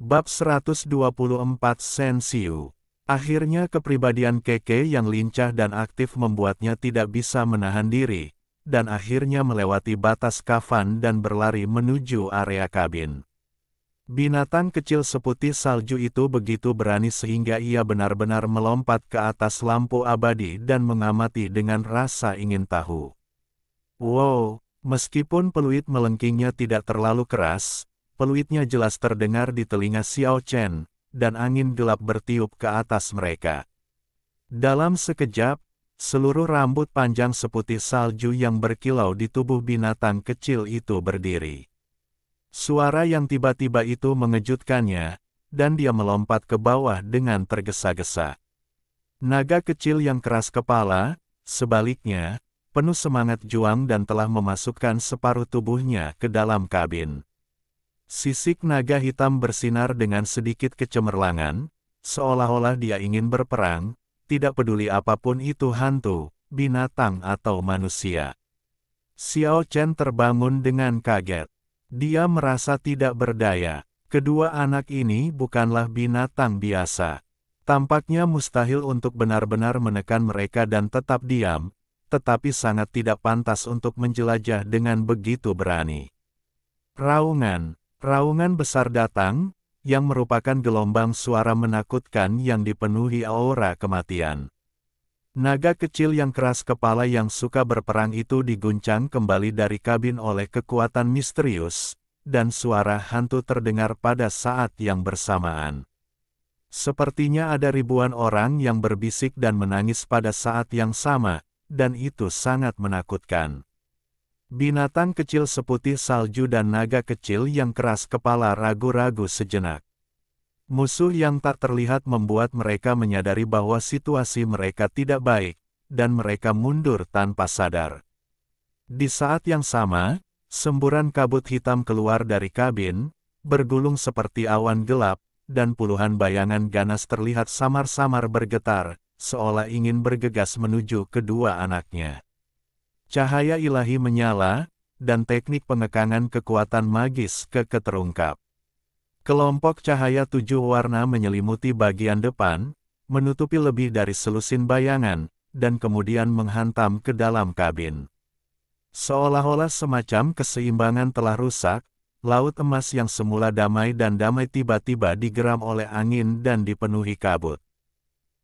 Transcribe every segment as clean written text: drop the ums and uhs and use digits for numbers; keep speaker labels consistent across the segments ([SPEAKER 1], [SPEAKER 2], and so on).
[SPEAKER 1] Bab 124 Sensiu. Akhirnya kepribadian Keke yang lincah dan aktif membuatnya tidak bisa menahan diri, dan akhirnya melewati batas kafan dan berlari menuju area kabin. Binatang kecil seputih salju itu begitu berani sehingga ia benar-benar melompat ke atas lampu abadi dan mengamati dengan rasa ingin tahu. Wow, meskipun peluit melengkingnya tidak terlalu keras, peluitnya jelas terdengar di telinga Xiao Chen, dan angin gelap bertiup ke atas mereka. Dalam sekejap, seluruh rambut panjang seputih salju yang berkilau di tubuh binatang kecil itu berdiri. Suara yang tiba-tiba itu mengejutkannya, dan dia melompat ke bawah dengan tergesa-gesa. Naga kecil yang keras kepala, sebaliknya, penuh semangat juang dan telah memasukkan separuh tubuhnya ke dalam kabin. Sisik naga hitam bersinar dengan sedikit kecemerlangan, seolah-olah dia ingin berperang, tidak peduli apapun itu hantu, binatang atau manusia. Xiao Chen terbangun dengan kaget. Dia merasa tidak berdaya. Kedua anak ini bukanlah binatang biasa. Tampaknya mustahil untuk benar-benar menekan mereka dan tetap diam, tetapi sangat tidak pantas untuk menjelajah dengan begitu berani. Raungan besar datang, yang merupakan gelombang suara menakutkan yang dipenuhi aura kematian. Naga kecil yang keras kepala yang suka berperang itu diguncang kembali dari kabin oleh kekuatan misterius, dan suara hantu terdengar pada saat yang bersamaan. Sepertinya ada ribuan orang yang berbisik dan menangis pada saat yang sama, dan itu sangat menakutkan. Binatang kecil seputih salju dan naga kecil yang keras kepala ragu-ragu sejenak. Musuh yang tak terlihat membuat mereka menyadari bahwa situasi mereka tidak baik, dan mereka mundur tanpa sadar. Di saat yang sama, semburan kabut hitam keluar dari kabin, bergulung seperti awan gelap, dan puluhan bayangan ganas terlihat samar-samar bergetar, seolah ingin bergegas menuju kedua anaknya. Cahaya ilahi menyala, dan teknik pengekangan kekuatan magis terungkap. Kelompok cahaya 7 warna menyelimuti bagian depan, menutupi lebih dari selusin bayangan, dan kemudian menghantam ke dalam kabin. Seolah-olah semacam keseimbangan telah rusak, laut emas yang semula damai tiba-tiba digeram oleh angin dan dipenuhi kabut.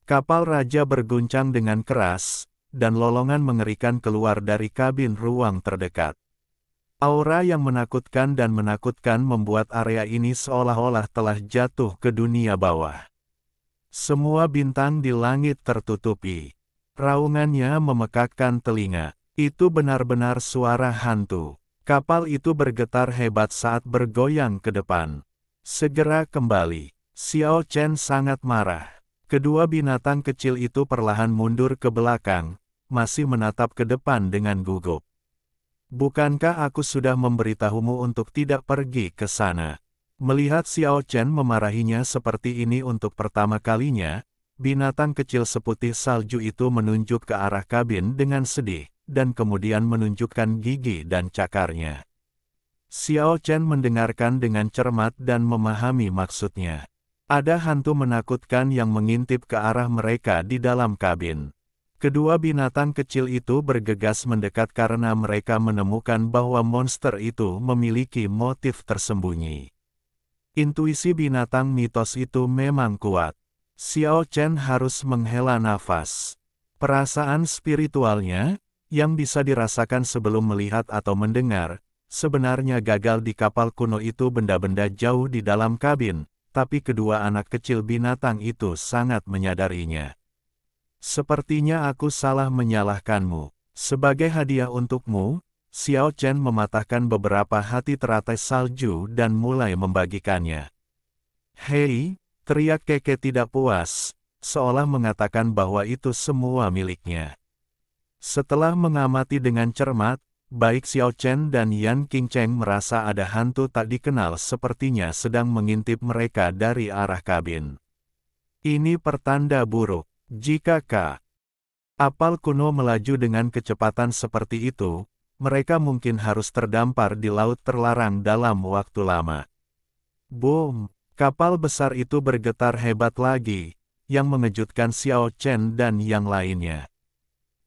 [SPEAKER 1] Kapal raja berguncang dengan keras, dan lolongan mengerikan keluar dari kabin ruang terdekat. Aura yang menakutkan membuat area ini seolah-olah telah jatuh ke dunia bawah. Semua bintang di langit tertutupi. Raungannya memekakkan telinga. Itu benar-benar suara hantu. Kapal itu bergetar hebat saat bergoyang ke depan. Segera kembali. Xiao Chen sangat marah. Kedua binatang kecil itu perlahan mundur ke belakang, masih menatap ke depan dengan gugup. Bukankah aku sudah memberitahumu untuk tidak pergi ke sana? Melihat Xiao Chen memarahinya seperti ini untuk pertama kalinya, binatang kecil seputih salju itu menunjuk ke arah kabin dengan sedih, dan kemudian menunjukkan gigi dan cakarnya. Xiao Chen mendengarkan dengan cermat dan memahami maksudnya. Ada hantu menakutkan yang mengintip ke arah mereka di dalam kabin. Kedua binatang kecil itu bergegas mendekat karena mereka menemukan bahwa monster itu memiliki motif tersembunyi. Intuisi binatang mitos itu memang kuat. Xiao Chen harus menghela nafas. Perasaan spiritualnya, yang bisa dirasakan sebelum melihat atau mendengar, sebenarnya gagal di kapal kuno itu benda-benda jauh di dalam kabin, tapi kedua anak kecil binatang itu sangat menyadarinya. Sepertinya aku salah menyalahkanmu. Sebagai hadiah untukmu, Xiao Chen mematahkan beberapa hati teratai salju dan mulai membagikannya. Hei, teriak Keke tidak puas, seolah mengatakan bahwa itu semua miliknya. Setelah mengamati dengan cermat, baik Xiao Chen dan Yan Qingcheng merasa ada hantu tak dikenal sepertinya sedang mengintip mereka dari arah kabin. Ini pertanda buruk. Jika kapal kuno melaju dengan kecepatan seperti itu, mereka mungkin harus terdampar di laut terlarang dalam waktu lama. Boom! Kapal besar itu bergetar hebat lagi, yang mengejutkan Xiao Chen dan yang lainnya.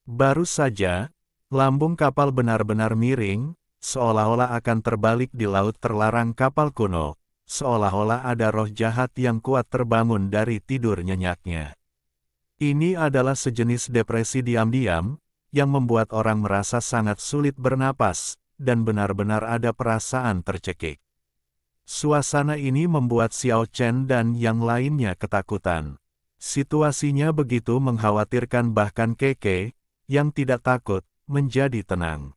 [SPEAKER 1] Baru saja, lambung kapal benar-benar miring, seolah-olah akan terbalik di laut terlarang kapal kuno, seolah-olah ada roh jahat yang kuat terbangun dari tidur nyenyaknya. Ini adalah sejenis depresi diam-diam, yang membuat orang merasa sangat sulit bernapas, dan benar-benar ada perasaan tercekik. Suasana ini membuat Xiao Chen dan yang lainnya ketakutan. Situasinya begitu mengkhawatirkan bahkan Keke, yang tidak takut, menjadi tenang.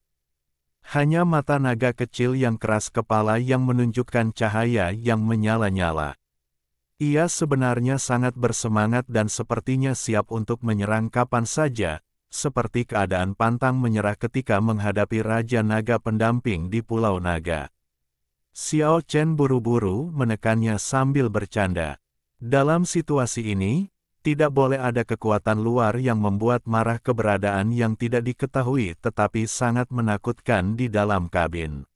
[SPEAKER 1] Hanya mata naga kecil yang keras kepala yang menunjukkan cahaya yang menyala-nyala. Ia sebenarnya sangat bersemangat dan sepertinya siap untuk menyerang kapan saja, seperti keadaan pantang menyerah ketika menghadapi Raja Naga pendamping di Pulau Naga. Xiao Chen buru-buru menekannya sambil bercanda. Dalam situasi ini, tidak boleh ada kekuatan luar yang membuat marah keberadaan yang tidak diketahui tetapi sangat menakutkan di dalam kabin.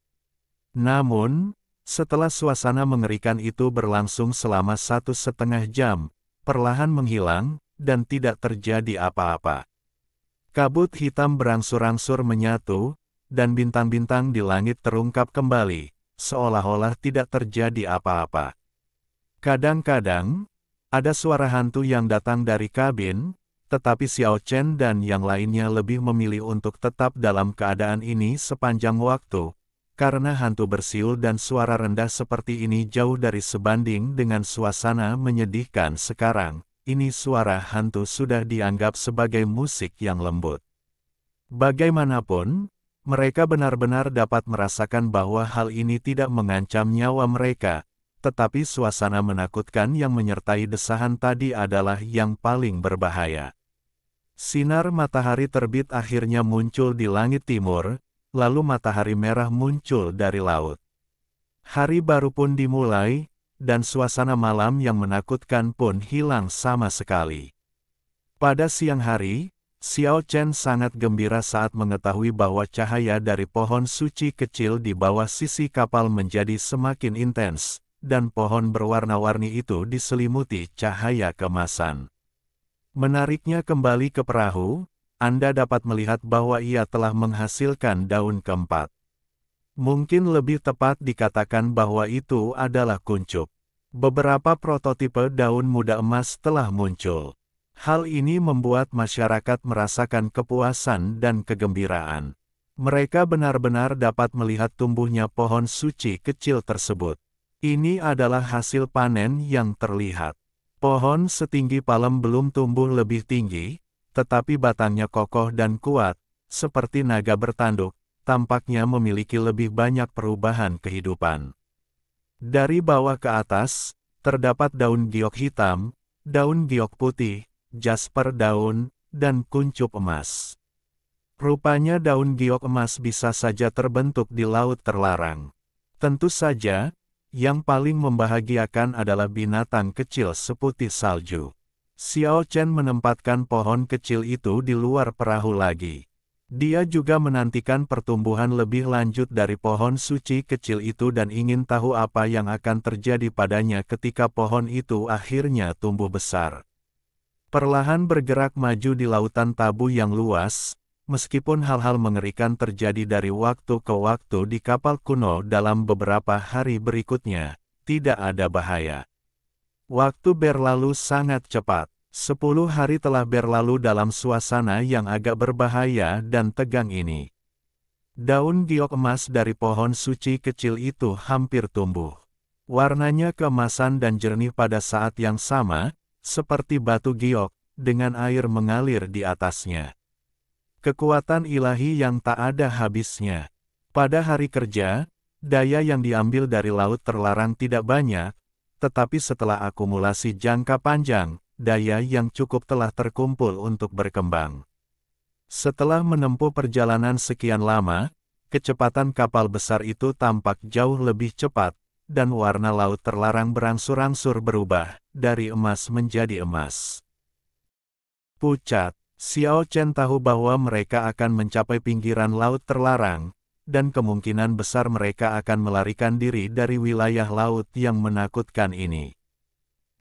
[SPEAKER 1] Namun, setelah suasana mengerikan itu berlangsung selama 1,5 jam, perlahan menghilang, dan tidak terjadi apa-apa. Kabut hitam berangsur-angsur menyatu, dan bintang-bintang di langit terungkap kembali, seolah-olah tidak terjadi apa-apa. Kadang-kadang, ada suara hantu yang datang dari kabin, tetapi Xiao Chen dan yang lainnya lebih memilih untuk tetap dalam keadaan ini sepanjang waktu, karena hantu bersiul dan suara rendah seperti ini jauh dari sebanding dengan suasana menyedihkan sekarang. Ini suara hantu sudah dianggap sebagai musik yang lembut. Bagaimanapun, mereka benar-benar dapat merasakan bahwa hal ini tidak mengancam nyawa mereka, tetapi suasana menakutkan yang menyertai desahan tadi adalah yang paling berbahaya. Sinar matahari terbit akhirnya muncul di langit timur, lalu matahari merah muncul dari laut. Hari baru pun dimulai, dan suasana malam yang menakutkan pun hilang sama sekali. Pada siang hari, Xiao Chen sangat gembira saat mengetahui bahwa cahaya dari pohon suci kecil di bawah sisi kapal menjadi semakin intens, dan pohon berwarna-warni itu diselimuti cahaya keemasan. Menariknya kembali ke perahu, Anda dapat melihat bahwa ia telah menghasilkan daun keempat. Mungkin lebih tepat dikatakan bahwa itu adalah kuncup. Beberapa prototipe daun muda emas telah muncul. Hal ini membuat masyarakat merasakan kepuasan dan kegembiraan. Mereka benar-benar dapat melihat tumbuhnya pohon suci kecil tersebut. Ini adalah hasil panen yang terlihat. Pohon setinggi palem belum tumbuh lebih tinggi, tetapi batangnya kokoh dan kuat, seperti naga bertanduk, tampaknya memiliki lebih banyak perubahan kehidupan. Dari bawah ke atas, terdapat daun giok hitam, daun giok putih, jasper daun, dan kuncup emas. Rupanya daun giok emas bisa saja terbentuk di laut terlarang. Tentu saja, yang paling membahagiakan adalah binatang kecil seputih salju. Xiao Chen menempatkan pohon kecil itu di luar perahu lagi. Dia juga menantikan pertumbuhan lebih lanjut dari pohon suci kecil itu dan ingin tahu apa yang akan terjadi padanya ketika pohon itu akhirnya tumbuh besar. Perlahan bergerak maju di lautan tabu yang luas, meskipun hal-hal mengerikan terjadi dari waktu ke waktu di kapal kuno dalam beberapa hari berikutnya, tidak ada bahaya. Waktu berlalu sangat cepat. 10 hari telah berlalu dalam suasana yang agak berbahaya dan tegang ini. Daun giok emas dari pohon suci kecil itu hampir tumbuh. Warnanya keemasan dan jernih pada saat yang sama, seperti batu giok, dengan air mengalir di atasnya. Kekuatan ilahi yang tak ada habisnya. Pada hari kerja, daya yang diambil dari laut terlarang tidak banyak, tetapi setelah akumulasi jangka panjang, daya yang cukup telah terkumpul untuk berkembang. Setelah menempuh perjalanan sekian lama, kecepatan kapal besar itu tampak jauh lebih cepat, dan warna laut terlarang berangsur-angsur berubah, dari emas menjadi emas. Pucat, Xiao Chen tahu bahwa mereka akan mencapai pinggiran laut terlarang, dan kemungkinan besar mereka akan melarikan diri dari wilayah laut yang menakutkan ini.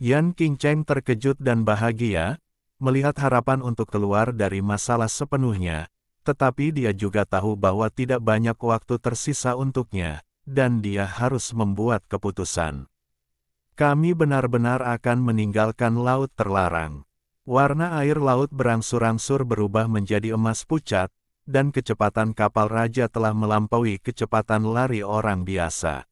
[SPEAKER 1] Yan Qingcheng terkejut dan bahagia, melihat harapan untuk keluar dari masalah sepenuhnya, tetapi dia juga tahu bahwa tidak banyak waktu tersisa untuknya, dan dia harus membuat keputusan. Kami benar-benar akan meninggalkan laut terlarang. Warna air laut berangsur-angsur berubah menjadi emas pucat, dan kecepatan kapal raja telah melampaui kecepatan lari orang biasa.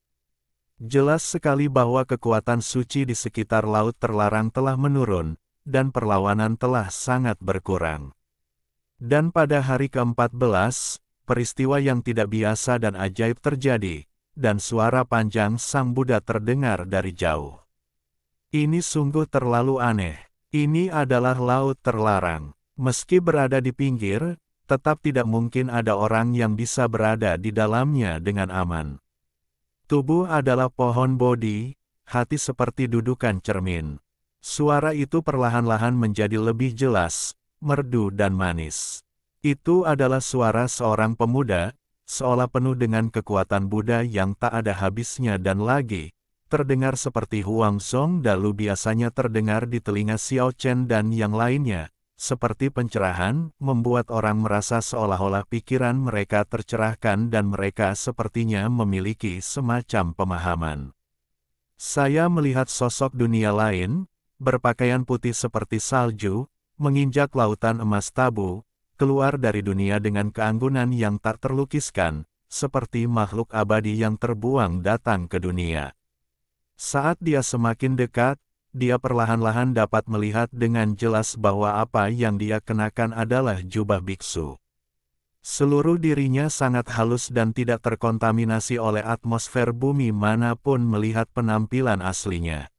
[SPEAKER 1] Jelas sekali bahwa kekuatan suci di sekitar laut terlarang telah menurun, dan perlawanan telah sangat berkurang. Dan pada hari ke-14, peristiwa yang tidak biasa dan ajaib terjadi, dan suara panjang Sang Buddha terdengar dari jauh. Ini sungguh terlalu aneh. Ini adalah laut terlarang. Meski berada di pinggir, tetap tidak mungkin ada orang yang bisa berada di dalamnya dengan aman. Tubuh adalah pohon Bodhi, hati seperti dudukan cermin. Suara itu perlahan-lahan menjadi lebih jelas, merdu dan manis. Itu adalah suara seorang pemuda, seolah penuh dengan kekuatan Buddha yang tak ada habisnya dan lagi, terdengar seperti Huang Zong Dalu biasanya terdengar di telinga Xiao Chen dan yang lainnya. Seperti pencerahan, membuat orang merasa seolah-olah pikiran mereka tercerahkan dan mereka sepertinya memiliki semacam pemahaman. Saya melihat sosok dunia lain, berpakaian putih seperti salju, menginjak lautan emas tabu, keluar dari dunia dengan keanggunan yang tak terlukiskan, seperti makhluk abadi yang terbuang datang ke dunia. Saat dia semakin dekat, dia perlahan-lahan dapat melihat dengan jelas bahwa apa yang dia kenakan adalah jubah biksu. Seluruh dirinya sangat halus dan tidak terkontaminasi oleh atmosfer bumi manapun melihat penampilan aslinya.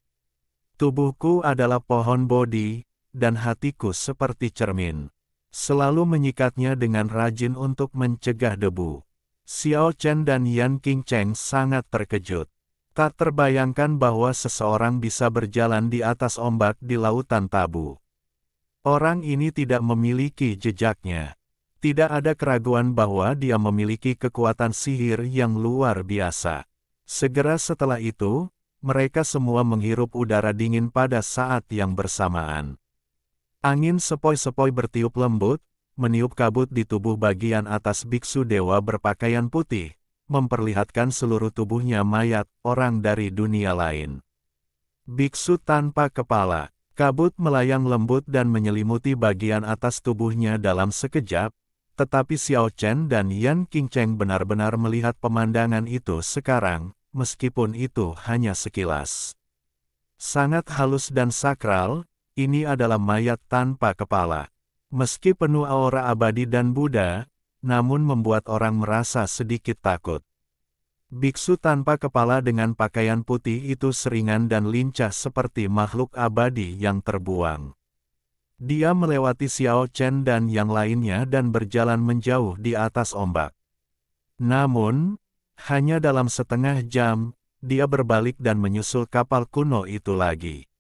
[SPEAKER 1] Tubuhku adalah pohon Bodhi, dan hatiku seperti cermin. Selalu menyikatnya dengan rajin untuk mencegah debu. Xiao Chen dan Yan Qingcheng sangat terkejut. Tak terbayangkan bahwa seseorang bisa berjalan di atas ombak di lautan tabu. Orang ini tidak memiliki jejaknya. Tidak ada keraguan bahwa dia memiliki kekuatan sihir yang luar biasa. Segera setelah itu, mereka semua menghirup udara dingin pada saat yang bersamaan. Angin sepoi-sepoi bertiup lembut, meniup kabut di tubuh bagian atas biksu dewa berpakaian putih, memperlihatkan seluruh tubuhnya mayat orang dari dunia lain. Biksu tanpa kepala, kabut melayang lembut dan menyelimuti bagian atas tubuhnya dalam sekejap, tetapi Xiao Chen dan Yan Qingcheng benar-benar melihat pemandangan itu sekarang, meskipun itu hanya sekilas. Sangat halus dan sakral, ini adalah mayat tanpa kepala. Meski penuh aura abadi dan Buddha, namun membuat orang merasa sedikit takut. Biksu tanpa kepala dengan pakaian putih itu seringan dan lincah seperti makhluk abadi yang terbuang. Dia melewati Xiao Chen dan yang lainnya dan berjalan menjauh di atas ombak. Namun, hanya dalam setengah jam, dia berbalik dan menyusul kapal kuno itu lagi.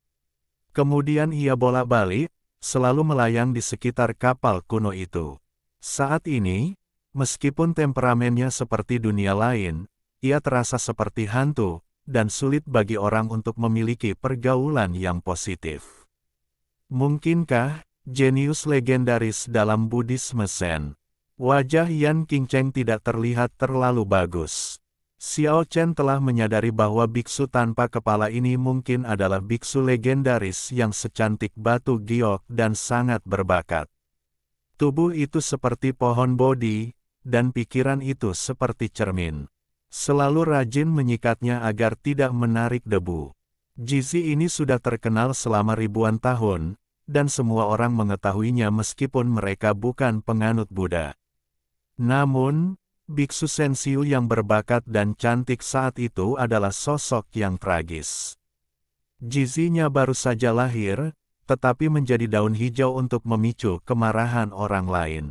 [SPEAKER 1] Kemudian ia bolak-balik, selalu melayang di sekitar kapal kuno itu. Saat ini, meskipun temperamennya seperti dunia lain, ia terasa seperti hantu, dan sulit bagi orang untuk memiliki pergaulan yang positif. Mungkinkah, jenius legendaris dalam Buddhisme Zen? Wajah Yan Qingcheng tidak terlihat terlalu bagus. Xiao Chen telah menyadari bahwa biksu tanpa kepala ini mungkin adalah biksu legendaris yang secantik batu giok dan sangat berbakat. Tubuh itu seperti pohon Bodhi, dan pikiran itu seperti cermin. Selalu rajin menyikatnya agar tidak menarik debu. Jizi ini sudah terkenal selama ribuan tahun, dan semua orang mengetahuinya meskipun mereka bukan penganut Buddha. Namun, Biksu Sensiu yang berbakat dan cantik saat itu adalah sosok yang tragis. Jizinya baru saja lahir, tetapi menjadi daun hijau untuk memicu kemarahan orang lain.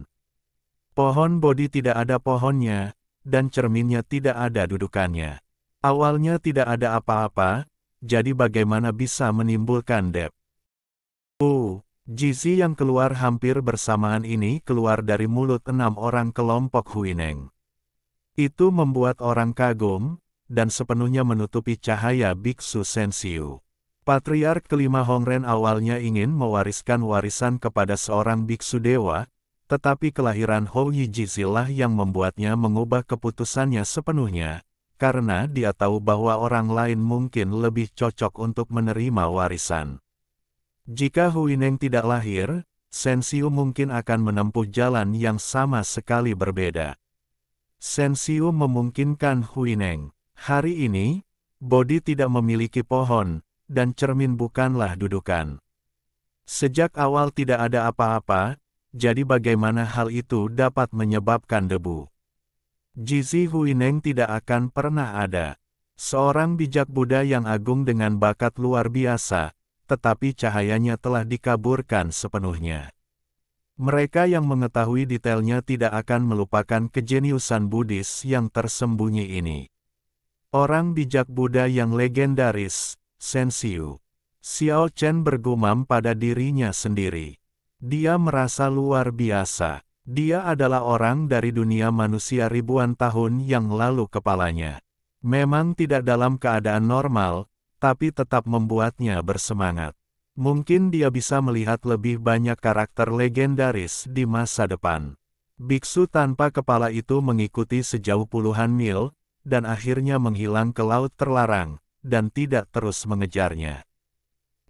[SPEAKER 1] Pohon Bodhi tidak ada pohonnya, dan cerminnya tidak ada dudukannya. Awalnya tidak ada apa-apa, jadi bagaimana bisa menimbulkan debu? Jizi yang keluar hampir bersamaan ini keluar dari mulut 6 orang kelompok Huineng. Itu membuat orang kagum, dan sepenuhnya menutupi cahaya Biksu Sensiu. Patriark kelima Hongren awalnya ingin mewariskan warisan kepada seorang biksu dewa, tetapi kelahiran Hou Yijizilah yang membuatnya mengubah keputusannya sepenuhnya, karena dia tahu bahwa orang lain mungkin lebih cocok untuk menerima warisan. Jika Huineng tidak lahir, Sensiu mungkin akan menempuh jalan yang sama sekali berbeda. Sensiu memungkinkan Huineng. Hari ini, Bodhi tidak memiliki pohon, dan cermin bukanlah dudukan. Sejak awal tidak ada apa-apa, jadi bagaimana hal itu dapat menyebabkan debu? Jizi Huineng tidak akan pernah ada. Seorang bijak Buddha yang agung dengan bakat luar biasa, tetapi cahayanya telah dikaburkan sepenuhnya. Mereka yang mengetahui detailnya tidak akan melupakan kejeniusan Buddhis yang tersembunyi ini. Orang bijak Buddha yang legendaris, Sensiu. Xiao Chen bergumam pada dirinya sendiri. Dia merasa luar biasa. Dia adalah orang dari dunia manusia ribuan tahun yang lalu kepalanya. Memang tidak dalam keadaan normal, tapi tetap membuatnya bersemangat. Mungkin dia bisa melihat lebih banyak karakter legendaris di masa depan. Biksu tanpa kepala itu mengikuti sejauh puluhan mil, dan akhirnya menghilang ke laut terlarang, dan tidak terus mengejarnya.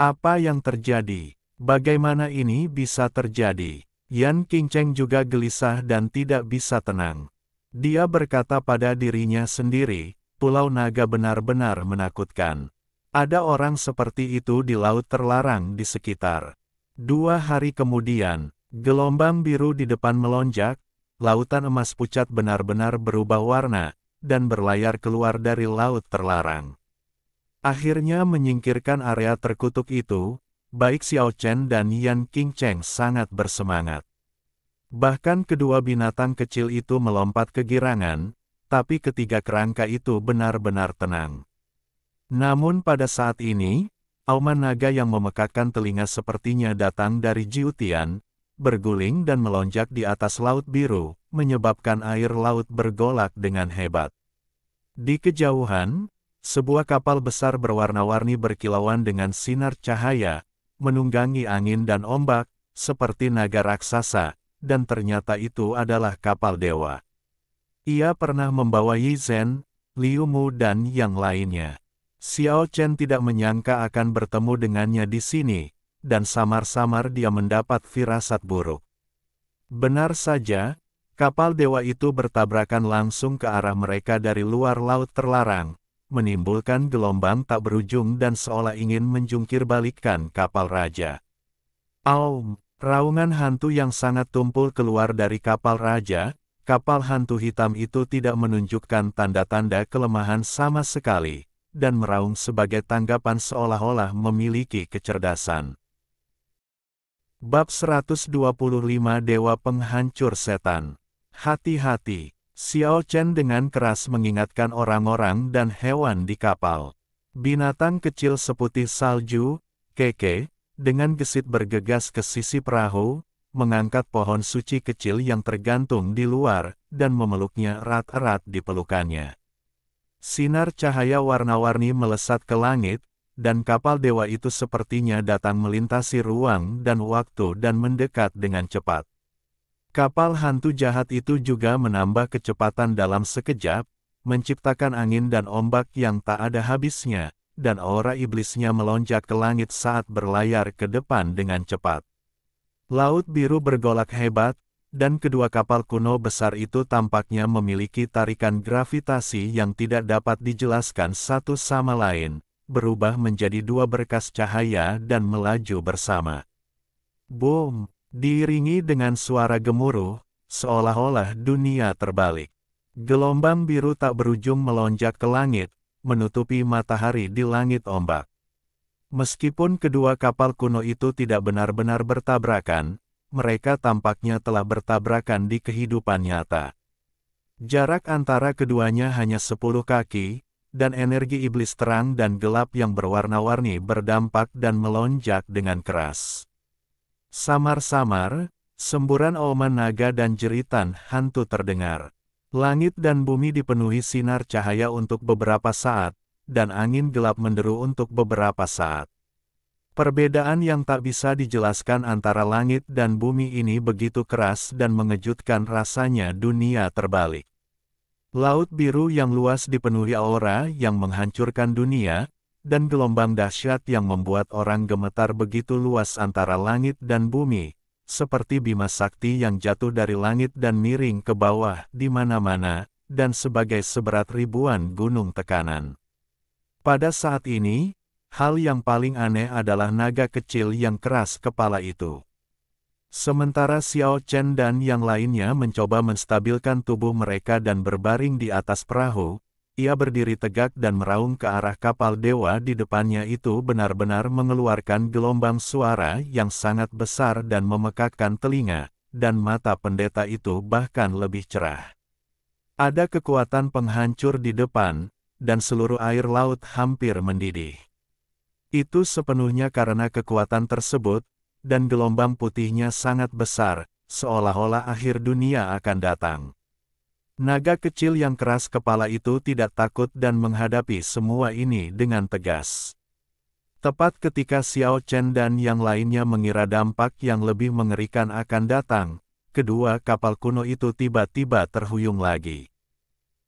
[SPEAKER 1] Apa yang terjadi? Bagaimana ini bisa terjadi? Yan Qingcheng juga gelisah dan tidak bisa tenang. Dia berkata pada dirinya sendiri, Pulau Naga benar-benar menakutkan. Ada orang seperti itu di laut terlarang di sekitar. 2 hari kemudian, gelombang biru di depan melonjak, lautan emas pucat benar-benar berubah warna, dan berlayar keluar dari laut terlarang. Akhirnya menyingkirkan area terkutuk itu, baik Xiao Chen dan Yan Qingcheng sangat bersemangat. Bahkan kedua binatang kecil itu melompat kegirangan, tapi ketiga kerangka itu benar-benar tenang. Namun pada saat ini, auman naga yang memekakkan telinga sepertinya datang dari Jiutian, berguling dan melonjak di atas laut biru, menyebabkan air laut bergolak dengan hebat. Di kejauhan, sebuah kapal besar berwarna-warni berkilauan dengan sinar cahaya, menunggangi angin dan ombak, seperti naga raksasa, dan ternyata itu adalah kapal dewa. Ia pernah membawa Yi Zhen, Liu Mu dan yang lainnya. Xiao Chen tidak menyangka akan bertemu dengannya di sini, dan samar-samar dia mendapat firasat buruk. Benar saja, kapal dewa itu bertabrakan langsung ke arah mereka dari luar laut terlarang, menimbulkan gelombang tak berujung dan seolah ingin menjungkir balikkan kapal raja. Aum, raungan hantu yang sangat tumpul keluar dari kapal raja. Kapal hantu hitam itu tidak menunjukkan tanda-tanda kelemahan sama sekali, dan meraung sebagai tanggapan seolah-olah memiliki kecerdasan. Bab 125 Dewa Penghancur Setan. Hati-hati. Xiao Chen dengan keras mengingatkan orang-orang dan hewan di kapal. Binatang kecil seputih salju, Keke, dengan gesit bergegas ke sisi perahu, mengangkat pohon suci kecil yang tergantung di luar, dan memeluknya erat-erat di pelukannya. Sinar cahaya warna-warni melesat ke langit, dan kapal dewa itu sepertinya datang melintasi ruang dan waktu dan mendekat dengan cepat. Kapal hantu jahat itu juga menambah kecepatan dalam sekejap, menciptakan angin dan ombak yang tak ada habisnya, dan aura iblisnya melonjak ke langit saat berlayar ke depan dengan cepat. Laut biru bergolak hebat, dan kedua kapal kuno besar itu tampaknya memiliki tarikan gravitasi yang tidak dapat dijelaskan satu sama lain, berubah menjadi dua berkas cahaya dan melaju bersama. Boom! Diiringi dengan suara gemuruh, seolah-olah dunia terbalik. Gelombang biru tak berujung melonjak ke langit, menutupi matahari di langit ombak. Meskipun kedua kapal kuno itu tidak benar-benar bertabrakan, mereka tampaknya telah bertabrakan di kehidupan nyata. Jarak antara keduanya hanya 10 kaki, dan energi iblis terang dan gelap yang berwarna-warni berdampak dan melonjak dengan keras. Samar-samar, semburan auman naga dan jeritan hantu terdengar. Langit dan bumi dipenuhi sinar cahaya untuk beberapa saat, dan angin gelap menderu untuk beberapa saat. Perbedaan yang tak bisa dijelaskan antara langit dan bumi ini begitu keras dan mengejutkan, rasanya dunia terbalik. Laut biru yang luas dipenuhi aura yang menghancurkan dunia, dan gelombang dahsyat yang membuat orang gemetar begitu luas antara langit dan bumi, seperti Bima Sakti yang jatuh dari langit dan miring ke bawah di mana-mana, dan sebagai seberat ribuan gunung tekanan. Pada saat ini, hal yang paling aneh adalah naga kecil yang keras kepala itu. Sementara Xiao Chen dan yang lainnya mencoba menstabilkan tubuh mereka dan berbaring di atas perahu, ia berdiri tegak dan meraung ke arah kapal dewa di depannya itu, benar-benar mengeluarkan gelombang suara yang sangat besar dan memekakkan telinga, dan mata pendeta itu bahkan lebih cerah. Ada kekuatan penghancur di depan, dan seluruh air laut hampir mendidih. Itu sepenuhnya karena kekuatan tersebut, dan gelombang putihnya sangat besar, seolah-olah akhir dunia akan datang. Naga kecil yang keras kepala itu tidak takut dan menghadapi semua ini dengan tegas. Tepat ketika Xiao Chen dan yang lainnya mengira dampak yang lebih mengerikan akan datang, kedua kapal kuno itu tiba-tiba terhuyung lagi.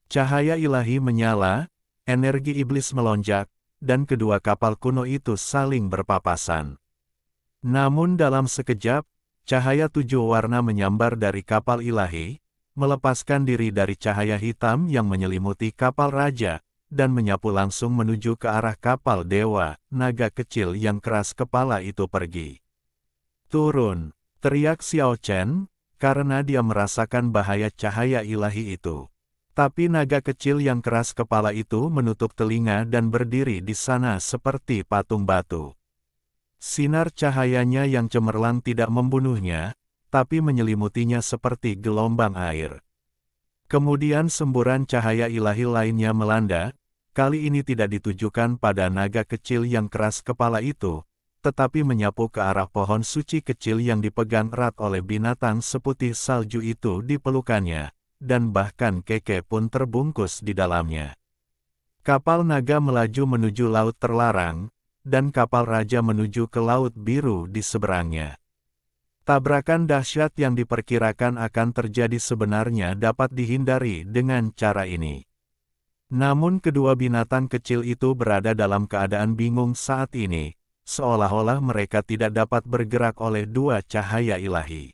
[SPEAKER 1] Cahaya ilahi menyala, energi iblis melonjak, dan kedua kapal kuno itu saling berpapasan. Namun dalam sekejap, cahaya 7 warna menyambar dari kapal ilahi, melepaskan diri dari cahaya hitam yang menyelimuti kapal raja, dan menyapu langsung menuju ke arah kapal dewa. Naga kecil yang keras kepala itu pergi. "Turun!" teriak Xiao Chen, karena dia merasakan bahaya cahaya ilahi itu. Tapi naga kecil yang keras kepala itu menutup telinga dan berdiri di sana seperti patung batu. Sinar cahayanya yang cemerlang tidak membunuhnya, tapi menyelimutinya seperti gelombang air. Kemudian semburan cahaya ilahi lainnya melanda, kali ini tidak ditujukan pada naga kecil yang keras kepala itu, tetapi menyapu ke arah pohon suci kecil yang dipegang erat oleh binatang seputih salju itu di pelukannya, dan bahkan Keke pun terbungkus di dalamnya. Kapal naga melaju menuju laut terlarang, dan kapal raja menuju ke laut biru di seberangnya. Tabrakan dahsyat yang diperkirakan akan terjadi sebenarnya dapat dihindari dengan cara ini. Namun kedua binatang kecil itu berada dalam keadaan bingung saat ini, seolah-olah mereka tidak dapat bergerak oleh dua cahaya ilahi.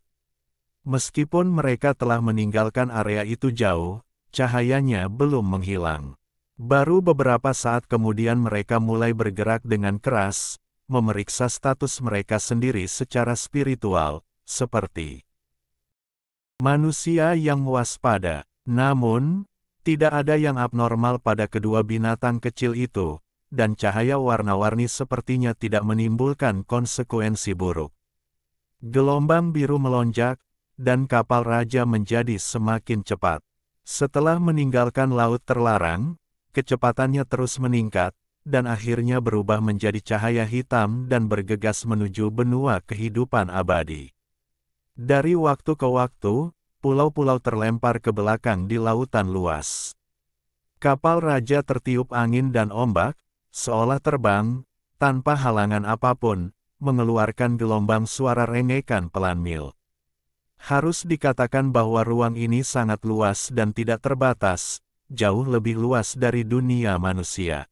[SPEAKER 1] Meskipun mereka telah meninggalkan area itu jauh, cahayanya belum menghilang. Baru beberapa saat kemudian mereka mulai bergerak dengan keras, memeriksa status mereka sendiri secara spiritual, seperti manusia yang waspada. Namun, tidak ada yang abnormal pada kedua binatang kecil itu, dan cahaya warna-warni sepertinya tidak menimbulkan konsekuensi buruk. Gelombang biru melonjak, dan kapal raja menjadi semakin cepat. Setelah meninggalkan laut terlarang, kecepatannya terus meningkat, dan akhirnya berubah menjadi cahaya hitam dan bergegas menuju benua kehidupan abadi. Dari waktu ke waktu, pulau-pulau terlempar ke belakang di lautan luas. Kapal raja tertiup angin dan ombak, seolah terbang, tanpa halangan apapun, mengeluarkan gelombang suara rengekan pelan mil. Harus dikatakan bahwa ruang ini sangat luas dan tidak terbatas, jauh lebih luas dari dunia manusia.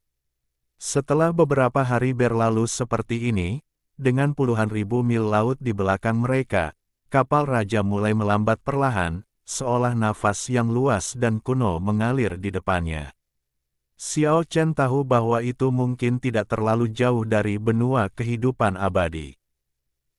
[SPEAKER 1] Setelah beberapa hari berlalu seperti ini, dengan puluhan ribu mil laut di belakang mereka, kapal raja mulai melambat perlahan, seolah nafas yang luas dan kuno mengalir di depannya. Xiao Chen tahu bahwa itu mungkin tidak terlalu jauh dari benua kehidupan abadi.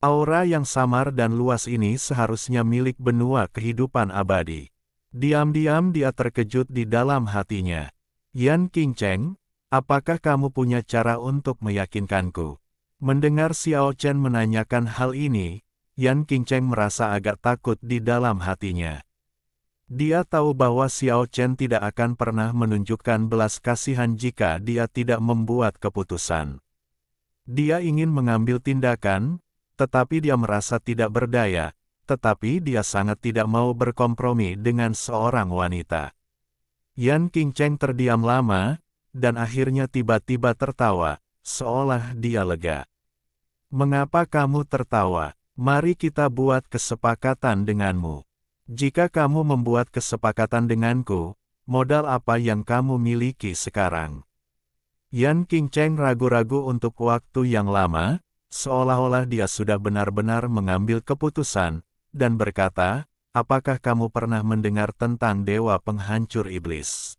[SPEAKER 1] Aura yang samar dan luas ini seharusnya milik benua kehidupan abadi. Diam-diam dia terkejut di dalam hatinya. "Yan Qingcheng, apakah kamu punya cara untuk meyakinkanku?" Mendengar Xiao Chen menanyakan hal ini, Yan Qingcheng merasa agak takut di dalam hatinya. Dia tahu bahwa Xiao Chen tidak akan pernah menunjukkan belas kasihan jika dia tidak membuat keputusan. Dia ingin mengambil tindakan, tetapi dia merasa tidak berdaya, tetapi dia sangat tidak mau berkompromi dengan seorang wanita. Yan Qingcheng terdiam lama, dan akhirnya tiba-tiba tertawa, seolah dia lega. "Mengapa kamu tertawa? Mari kita buat kesepakatan denganmu. Jika kamu membuat kesepakatan denganku, modal apa yang kamu miliki sekarang?" Yan Qingcheng ragu-ragu untuk waktu yang lama, seolah-olah dia sudah benar-benar mengambil keputusan, dan berkata, "Apakah kamu pernah mendengar tentang Dewa Penghancur Iblis?"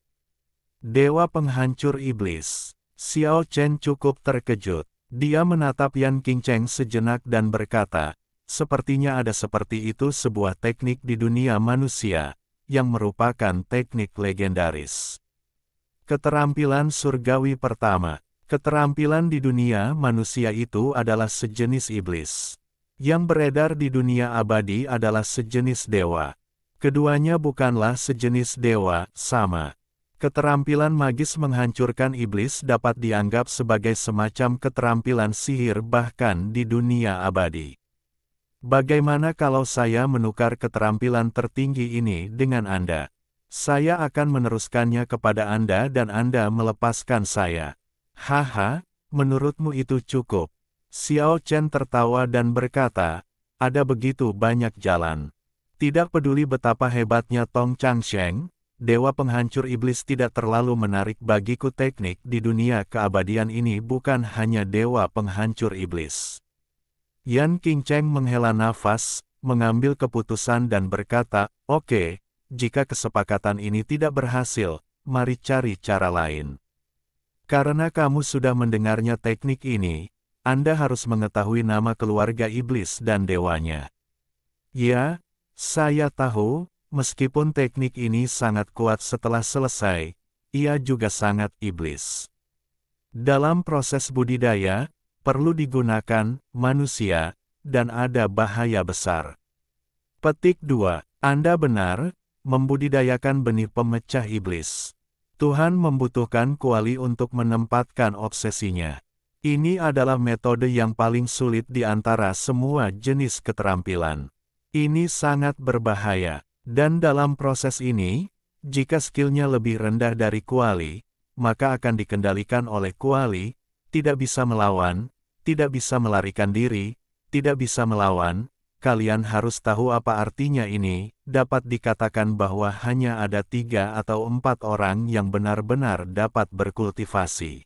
[SPEAKER 1] Dewa Penghancur Iblis. Xiao Chen cukup terkejut. Dia menatap Yan Qingcheng sejenak dan berkata, "Sepertinya ada seperti itu sebuah teknik di dunia manusia, yang merupakan teknik legendaris. Keterampilan surgawi pertama. Keterampilan di dunia manusia itu adalah sejenis iblis. Yang beredar di dunia abadi adalah sejenis dewa. Keduanya bukanlah sejenis dewa, sama. Keterampilan magis menghancurkan iblis dapat dianggap sebagai semacam keterampilan sihir bahkan di dunia abadi. Bagaimana kalau saya menukar keterampilan tertinggi ini dengan Anda? Saya akan meneruskannya kepada Anda dan Anda melepaskan saya." "Haha, menurutmu itu cukup?" Xiao Chen tertawa dan berkata, "Ada begitu banyak jalan. Tidak peduli betapa hebatnya Tong Changsheng, Dewa Penghancur Iblis tidak terlalu menarik bagiku. Teknik di dunia keabadian ini bukan hanya Dewa Penghancur Iblis." Yan Qingcheng menghela nafas, mengambil keputusan dan berkata, "Oke, jika kesepakatan ini tidak berhasil, mari cari cara lain. Karena kamu sudah mendengarnya teknik ini, Anda harus mengetahui nama keluarga iblis dan dewanya." "Ya, saya tahu. Meskipun teknik ini sangat kuat setelah selesai, ia juga sangat iblis. Dalam proses budidaya, perlu digunakan manusia, dan ada bahaya besar." Petik 2. Anda benar, membudidayakan benih pemecah iblis. Tuhan membutuhkan kuali untuk menempatkan obsesinya. Ini adalah metode yang paling sulit di antara semua jenis keterampilan. Ini sangat berbahaya. Dan dalam proses ini, jika skillnya lebih rendah dari kuali, maka akan dikendalikan oleh kuali, tidak bisa melawan, tidak bisa melarikan diri, tidak bisa melawan. Kalian harus tahu apa artinya ini. Dapat dikatakan bahwa hanya ada 3 atau 4 orang yang benar-benar dapat berkultivasi.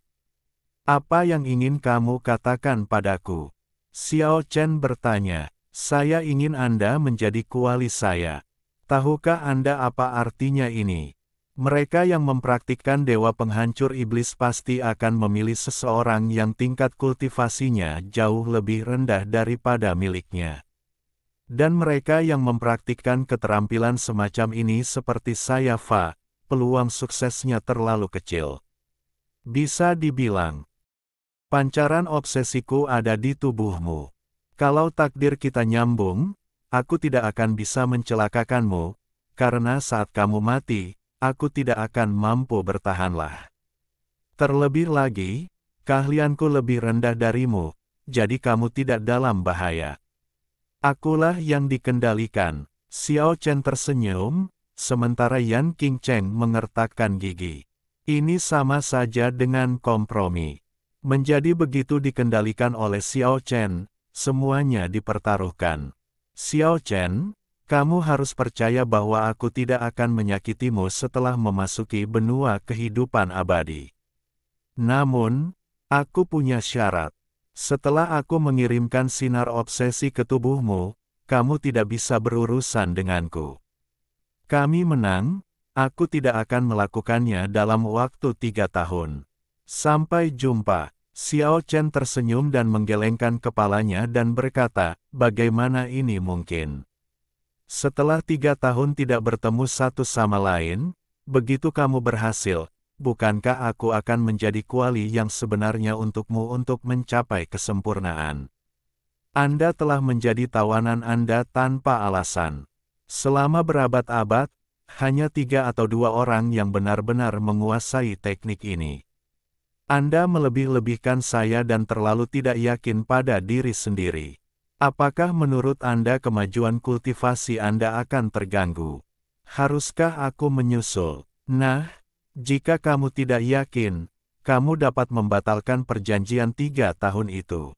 [SPEAKER 1] "Apa yang ingin kamu katakan padaku?" Xiao Chen bertanya. "Saya ingin Anda menjadi kuali saya." "Tahukah Anda apa artinya ini?" Mereka yang mempraktikkan Dewa Penghancur Iblis pasti akan memilih seseorang yang tingkat kultivasinya jauh lebih rendah daripada miliknya. Dan mereka yang mempraktikkan keterampilan semacam ini seperti saya Fa, peluang suksesnya terlalu kecil. Bisa dibilang, pancaran obsesiku ada di tubuhmu. Kalau takdir kita nyambung, aku tidak akan bisa mencelakakanmu, karena saat kamu mati, aku tidak akan mampu bertahanlah. Terlebih lagi, keahlianku lebih rendah darimu, jadi kamu tidak dalam bahaya. Akulah yang dikendalikan." Xiao Chen tersenyum, sementara Yan Qingcheng mengertakkan gigi. Ini sama saja dengan kompromi. Menjadi begitu dikendalikan oleh Xiao Chen, semuanya dipertaruhkan. "Xiao Chen, kamu harus percaya bahwa aku tidak akan menyakitimu setelah memasuki benua kehidupan abadi. Namun, aku punya syarat. Setelah aku mengirimkan sinar obsesi ke tubuhmu, kamu tidak bisa berurusan denganku. Kami menang, aku tidak akan melakukannya dalam waktu 3 tahun. Sampai jumpa." Xiao Chen tersenyum dan menggelengkan kepalanya dan berkata, "Bagaimana ini mungkin? Setelah 3 tahun tidak bertemu satu sama lain, begitu kamu berhasil, bukankah aku akan menjadi kuali yang sebenarnya untukmu untuk mencapai kesempurnaan? Anda telah menjadi tawanan Anda tanpa alasan. Selama berabad-abad, hanya 3 atau 2 orang yang benar-benar menguasai teknik ini. Anda melebih-lebihkan saya dan terlalu tidak yakin pada diri sendiri. Apakah menurut Anda kemajuan kultivasi Anda akan terganggu? Haruskah aku menyusul? Nah, jika kamu tidak yakin, kamu dapat membatalkan perjanjian 3 tahun itu.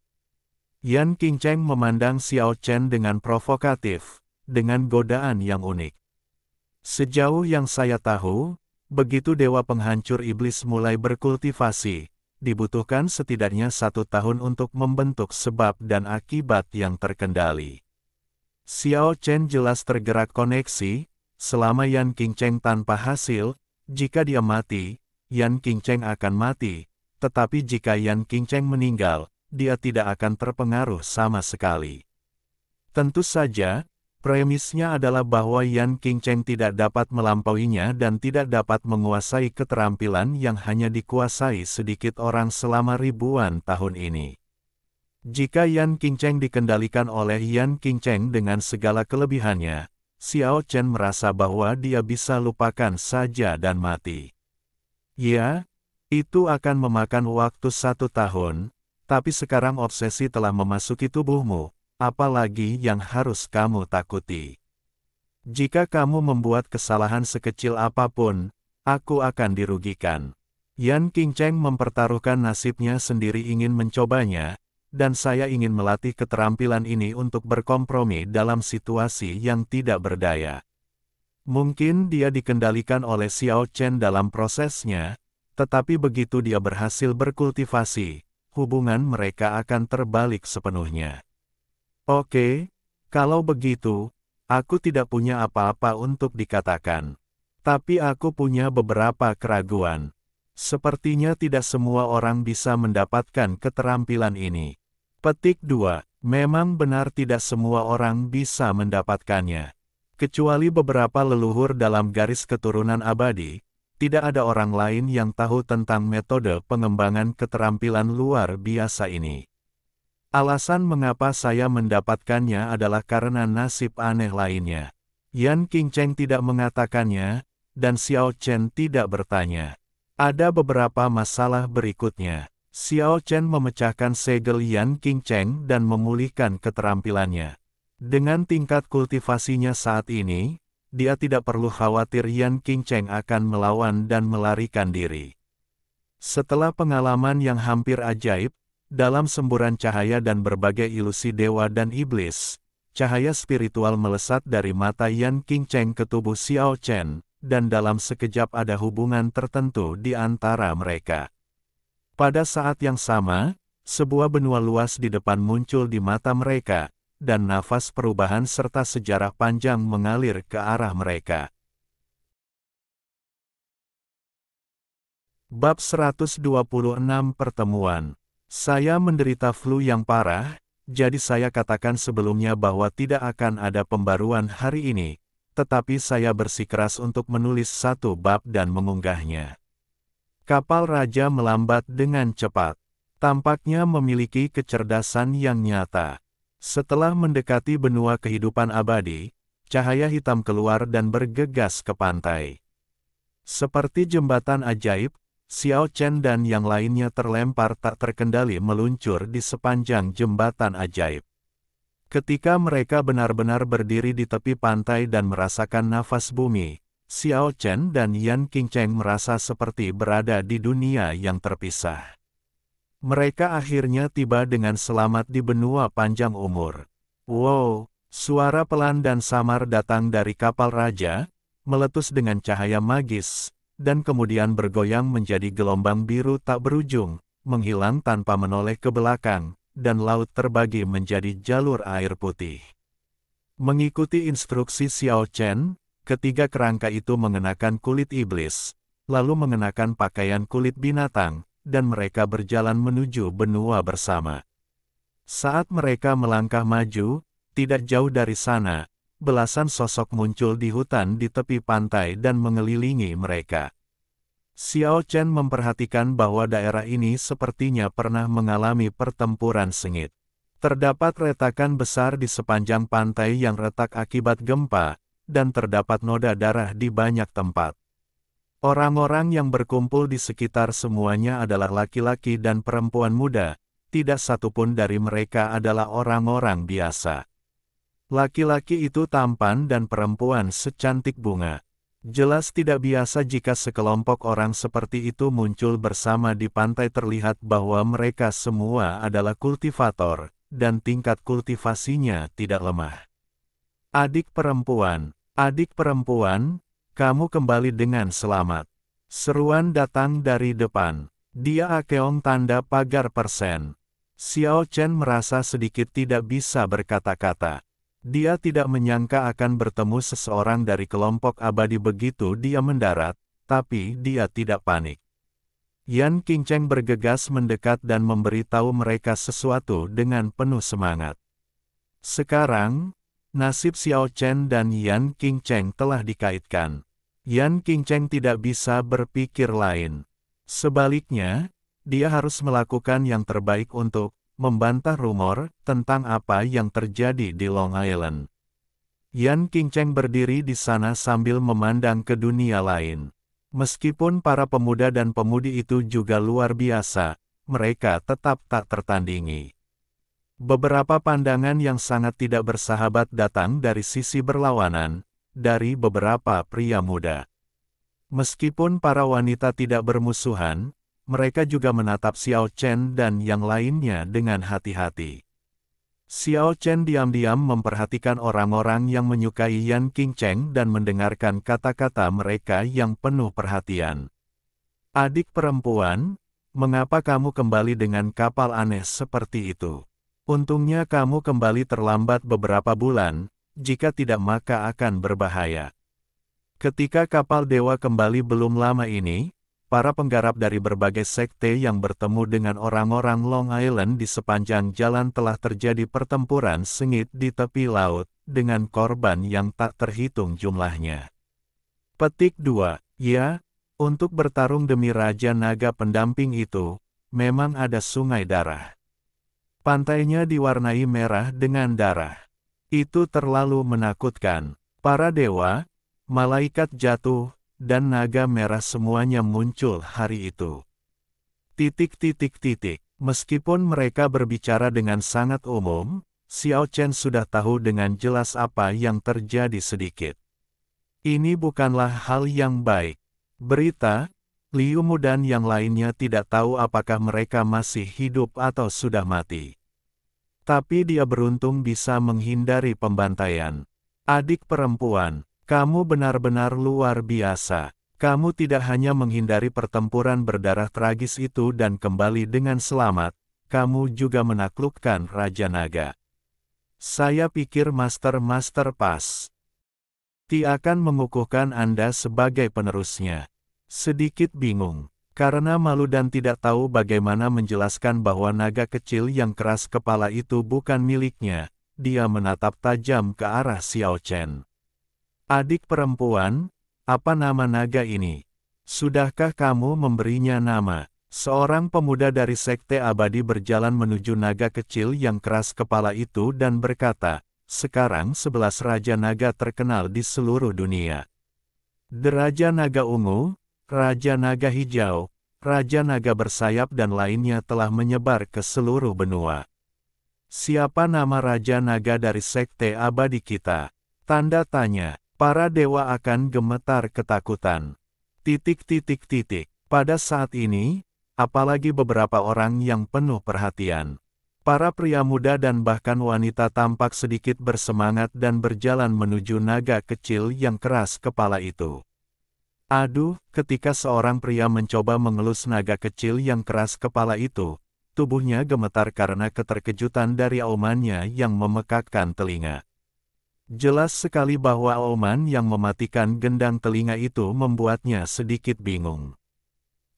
[SPEAKER 1] Yan Qingcheng memandang Xiao Chen dengan provokatif, dengan godaan yang unik. Sejauh yang saya tahu, begitu Dewa Penghancur Iblis mulai berkultivasi, dibutuhkan setidaknya 1 tahun untuk membentuk sebab dan akibat yang terkendali. Xiao Chen jelas tergerak koneksi, selama Yan Qingcheng tanpa hasil, jika dia mati, Yan Qingcheng akan mati, tetapi jika Yan Qingcheng meninggal, dia tidak akan terpengaruh sama sekali. Tentu saja, premisnya adalah bahwa Yan Qingcheng tidak dapat melampauinya dan tidak dapat menguasai keterampilan yang hanya dikuasai sedikit orang selama ribuan tahun ini. Jika Yan Qingcheng dikendalikan oleh Yan Qingcheng dengan segala kelebihannya, Xiao Chen merasa bahwa dia bisa lupakan saja dan mati. Ya, itu akan memakan waktu 1 tahun, tapi sekarang obsesi telah memasuki tubuhmu. Apalagi yang harus kamu takuti? Jika kamu membuat kesalahan sekecil apapun, aku akan dirugikan. Yan Qingcheng mempertaruhkan nasibnya sendiri ingin mencobanya, dan saya ingin melatih keterampilan ini untuk berkompromi dalam situasi yang tidak berdaya. Mungkin dia dikendalikan oleh Xiao Chen dalam prosesnya, tetapi begitu dia berhasil berkultivasi, hubungan mereka akan terbalik sepenuhnya. Oke, kalau begitu, aku tidak punya apa-apa untuk dikatakan. Tapi aku punya beberapa keraguan. Sepertinya tidak semua orang bisa mendapatkan keterampilan ini. Petik 2. Memang benar tidak semua orang bisa mendapatkannya. Kecuali beberapa leluhur dalam garis keturunan abadi, tidak ada orang lain yang tahu tentang metode pengembangan keterampilan luar biasa ini. Alasan mengapa saya mendapatkannya adalah karena nasib aneh lainnya. Yan Qingcheng tidak mengatakannya, dan Xiao Chen tidak bertanya. Ada beberapa masalah berikutnya. Xiao Chen memecahkan segel Yan Qingcheng dan memulihkan keterampilannya. Dengan tingkat kultivasinya saat ini, dia tidak perlu khawatir Yan Qingcheng akan melawan dan melarikan diri. Setelah pengalaman yang hampir ajaib, dalam semburan cahaya dan berbagai ilusi dewa dan iblis, cahaya spiritual melesat dari mata Yan Qingcheng ke tubuh Xiao Chen, dan dalam sekejap ada hubungan tertentu di antara mereka. Pada saat yang sama, sebuah benua luas di depan muncul di mata mereka, dan nafas perubahan serta sejarah panjang mengalir ke arah mereka. Bab 126 Pertemuan. Saya menderita flu yang parah, jadi saya katakan sebelumnya bahwa tidak akan ada pembaruan hari ini, tetapi saya bersikeras untuk menulis 1 bab dan mengunggahnya. Kapal raja melambat dengan cepat. Tampaknya memiliki kecerdasan yang nyata. Setelah mendekati benua kehidupan abadi, cahaya hitam keluar dan bergegas ke pantai. Seperti jembatan ajaib, Xiao Chen dan yang lainnya terlempar tak terkendali meluncur di sepanjang jembatan ajaib. Ketika mereka benar-benar berdiri di tepi pantai dan merasakan nafas bumi, Xiao Chen dan Yan Qingcheng merasa seperti berada di dunia yang terpisah. Mereka akhirnya tiba dengan selamat di benua panjang umur. Wow, suara pelan dan samar datang dari kapal raja, meletus dengan cahaya magis, dan kemudian bergoyang menjadi gelombang biru tak berujung, menghilang tanpa menoleh ke belakang, dan laut terbagi menjadi jalur air putih. Mengikuti instruksi Xiao Chen, ketiga kerangka itu mengenakan kulit iblis, lalu mengenakan pakaian kulit binatang, dan mereka berjalan menuju benua bersama. Saat mereka melangkah maju, tidak jauh dari sana, belasan sosok muncul di hutan di tepi pantai dan mengelilingi mereka. Xiao Chen memperhatikan bahwa daerah ini sepertinya pernah mengalami pertempuran sengit. Terdapat retakan besar di sepanjang pantai yang retak akibat gempa, dan terdapat noda darah di banyak tempat. Orang-orang yang berkumpul di sekitar semuanya adalah laki-laki dan perempuan muda, tidak satupun dari mereka adalah orang-orang biasa. Laki-laki itu tampan dan perempuan secantik bunga. Jelas tidak biasa jika sekelompok orang seperti itu muncul bersama di pantai. Terlihat bahwa mereka semua adalah kultivator, dan tingkat kultivasinya tidak lemah. Adik perempuan, kamu kembali dengan selamat. Seruan datang dari depan. Dia akeong tanda pagar persen. Xiao Chen merasa sedikit tidak bisa berkata-kata. Dia tidak menyangka akan bertemu seseorang dari kelompok abadi begitu dia mendarat, tapi dia tidak panik. Yan Qingcheng bergegas mendekat dan memberitahu mereka sesuatu dengan penuh semangat. Sekarang, nasib Xiao Chen dan Yan Qingcheng telah dikaitkan. Yan Qingcheng tidak bisa berpikir lain. Sebaliknya, dia harus melakukan yang terbaik untuk membantah rumor tentang apa yang terjadi di Long Island. Yan Qingcheng berdiri di sana sambil memandang ke dunia lain. Meskipun para pemuda dan pemudi itu juga luar biasa, mereka tetap tak tertandingi. Beberapa pandangan yang sangat tidak bersahabat datang dari sisi berlawanan, dari beberapa pria muda. Meskipun para wanita tidak bermusuhan, mereka juga menatap Xiao Chen dan yang lainnya dengan hati-hati. Xiao Chen diam-diam memperhatikan orang-orang yang menyukai Yan Qingcheng dan mendengarkan kata-kata mereka yang penuh perhatian. Adik perempuan, mengapa kamu kembali dengan kapal aneh seperti itu? Untungnya kamu kembali terlambat beberapa bulan, jika tidak maka akan berbahaya. Ketika kapal dewa kembali belum lama ini, para penggarap dari berbagai sekte yang bertemu dengan orang-orang Long Island di sepanjang jalan telah terjadi pertempuran sengit di tepi laut, dengan korban yang tak terhitung jumlahnya. Petik 2. Ya, untuk bertarung demi Raja Naga pendamping itu, memang ada sungai darah. Pantainya diwarnai merah dengan darah. Itu terlalu menakutkan. Para dewa, malaikat jatuh, dan naga merah semuanya muncul hari itu. Meskipun mereka berbicara dengan sangat umum, Xiao Chen sudah tahu dengan jelas apa yang terjadi sedikit. Ini bukanlah hal yang baik. Berita, Liu Mu dan yang lainnya tidak tahu apakah mereka masih hidup atau sudah mati. Tapi dia beruntung bisa menghindari pembantaian. Adik perempuan, kamu benar-benar luar biasa. Kamu tidak hanya menghindari pertempuran berdarah tragis itu dan kembali dengan selamat, kamu juga menaklukkan Raja Naga. Saya pikir Master Pasti akan mengukuhkan Anda sebagai penerusnya. Sedikit bingung, karena malu dan tidak tahu bagaimana menjelaskan bahwa naga kecil yang keras kepala itu bukan miliknya, dia menatap tajam ke arah Xiao Chen. Adik perempuan, apa nama naga ini? Sudahkah kamu memberinya nama? Seorang pemuda dari sekte abadi berjalan menuju naga kecil yang keras kepala itu dan berkata, sekarang 11 Raja Naga terkenal di seluruh dunia. Raja Naga Ungu, Raja Naga Hijau, Raja Naga Bersayap dan lainnya telah menyebar ke seluruh benua. Siapa nama Raja Naga dari sekte abadi kita? Tanda tanya. Para dewa akan gemetar ketakutan. Pada saat ini, apalagi beberapa orang yang penuh perhatian. Para pria muda dan bahkan wanita tampak sedikit bersemangat dan berjalan menuju naga kecil yang keras kepala itu. Aduh, ketika seorang pria mencoba mengelus naga kecil yang keras kepala itu, tubuhnya gemetar karena keterkejutan dari aumannya yang memekakkan telinga. Jelas sekali bahwa auman yang mematikan gendang telinga itu membuatnya sedikit bingung.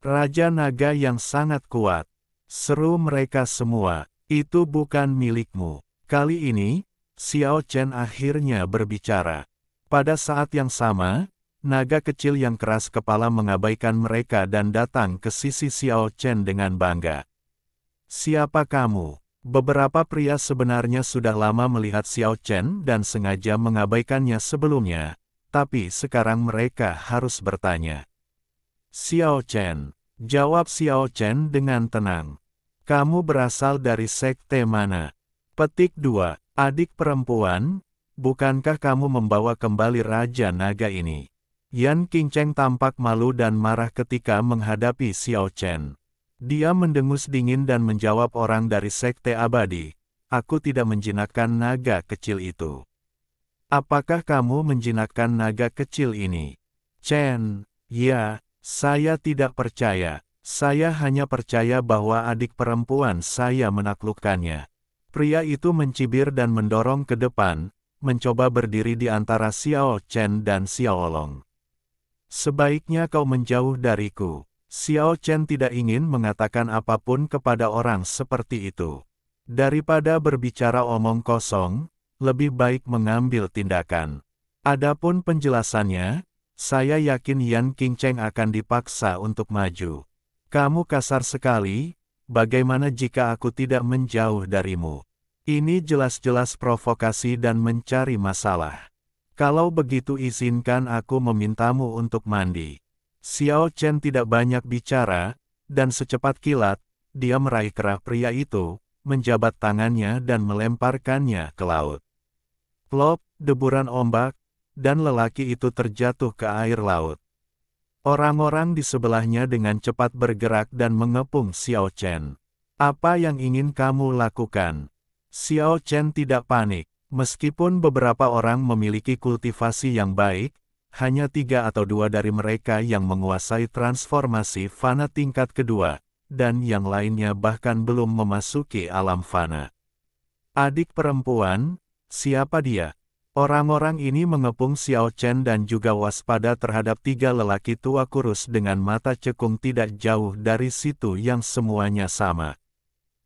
[SPEAKER 1] Raja Naga yang sangat kuat. Seru mereka semua, itu bukan milikmu. Kali ini, Xiao Chen akhirnya berbicara. Pada saat yang sama, naga kecil yang keras kepala mengabaikan mereka dan datang ke sisi Xiao Chen dengan bangga. Siapa kamu? Beberapa pria sebenarnya sudah lama melihat Xiao Chen dan sengaja mengabaikannya sebelumnya, tapi sekarang mereka harus bertanya. Xiao Chen, jawab Xiao Chen dengan tenang. Kamu berasal dari sekte mana? Petik 2. Adik perempuan, bukankah kamu membawa kembali Raja Naga ini? Yan Qingcheng tampak malu dan marah ketika menghadapi Xiao Chen. Dia mendengus dingin dan menjawab, orang dari sekte abadi. Aku tidak menjinakkan naga kecil itu. Apakah kamu menjinakkan naga kecil ini? Chen, ya, saya tidak percaya. Saya hanya percaya bahwa adik perempuan saya menaklukkannya. Pria itu mencibir dan mendorong ke depan, mencoba berdiri di antara Xiao Chen dan Xiao Long. Sebaiknya kau menjauh dariku. Xiao Chen tidak ingin mengatakan apapun kepada orang seperti itu. Daripada berbicara omong kosong, lebih baik mengambil tindakan. Adapun penjelasannya, saya yakin Yan Qingcheng akan dipaksa untuk maju. Kamu kasar sekali, bagaimana jika aku tidak menjauh darimu? Ini jelas-jelas provokasi dan mencari masalah. Kalau begitu izinkan aku memintamu untuk mandi. Xiao Chen tidak banyak bicara, dan secepat kilat, dia meraih kerah pria itu, menjabat tangannya dan melemparkannya ke laut. Plop, deburan ombak, dan lelaki itu terjatuh ke air laut. Orang-orang di sebelahnya dengan cepat bergerak dan mengepung Xiao Chen. Apa yang ingin kamu lakukan? Xiao Chen tidak panik. Meskipun beberapa orang memiliki kultivasi yang baik, hanya 3 atau 2 dari mereka yang menguasai transformasi fana tingkat kedua, dan yang lainnya bahkan belum memasuki alam fana. Adik perempuan, siapa dia? Orang-orang ini mengepung Xiao Chen dan juga waspada terhadap 3 lelaki tua kurus dengan mata cekung tidak jauh dari situ yang semuanya sama.